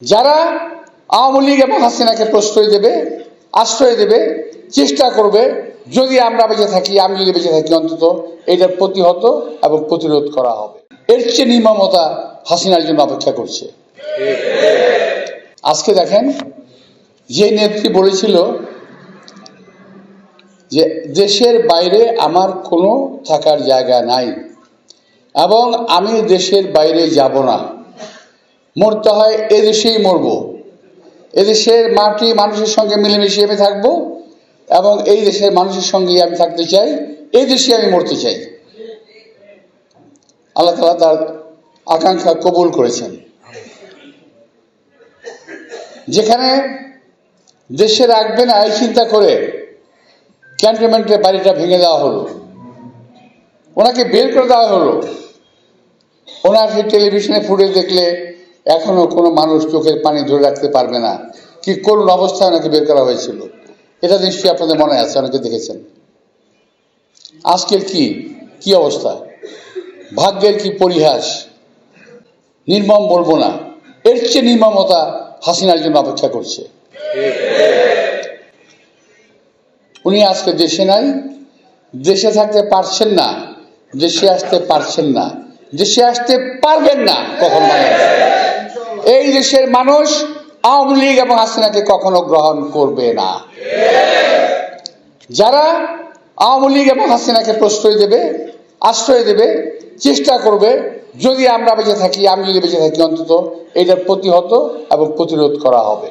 যারা আওয়ামী লীগ এবং হাসিনাকে প্রশ্রয় দেবে, আশ্রয় দেবে, চেষ্টা করবে যদি আমরা বেঁচে থাকি, আমি যদি বেঁচে থাকি, অন্তত এটার প্রতিহত এবং প্রতিরোধ করা হবে। এর চেয়ে নির্মমতা হাসিনার জন্য অপেক্ষা করছে। আজকে দেখেন, যে নেত্রী বলেছিল যে দেশের বাইরে আমার কোনো থাকার জায়গা নাই এবং আমি দেশের বাইরে যাব না, মরতে হয় এদেশেই মরব, এদেশের মাটি মানুষের সঙ্গে মিলেমিশে আমি থাকবো এবং এই দেশের মানুষের সঙ্গে আমি থাকতে চাই, এই দেশে আমি মরতে চাই। আল্লাহ তাআলা তার আকাঙ্ক্ষা কবুল করেছেন। যেখানে দেশে রাখবে না এই চিন্তা করে ক্যান্টনমেন্টের বাড়িটা ভেঙে দেওয়া হলো, ওনাকে বের করে দেওয়া হলো। ওনার সেই টেলিভিশনে ফুটেজ দেখলে এখনো কোনো মানুষ চোখের পানি ধরে রাখতে পারবে না কি করুণ অবস্থায় ওনাকে বের করা হয়েছিল। এটা নিশ্চয়ই আপনাদের মনে আছে, অনেকে দেখেছেন। আজকের কি অবস্থা, ভাগ্যের কি পরিহাস, নির্মম বলবো না, এর চেয়ে নির্মমতা হাসিনার জন্য অপেক্ষা করছে। উনি আজকে দেশে নাই, দেশে থাকতে পারছেন না, দেশে আসতে পারছেন না, দেশে আসতে পারবেন না কখনো। এই দেশের মানুষ আওয়ামী লীগ এবং হাসিনাকে কখনো গ্রহণ করবে না। যারা আওয়ামী লীগ এবং হাসিনাকে প্রশ্রয় দেবে, আশ্রয় দেবে, চেষ্টা করবে যদি আমরা বেঁচে থাকি, আমি যদি বেঁচে থাকি, অন্তত এটার প্রতিহত এবং প্রতিরোধ করা হবে।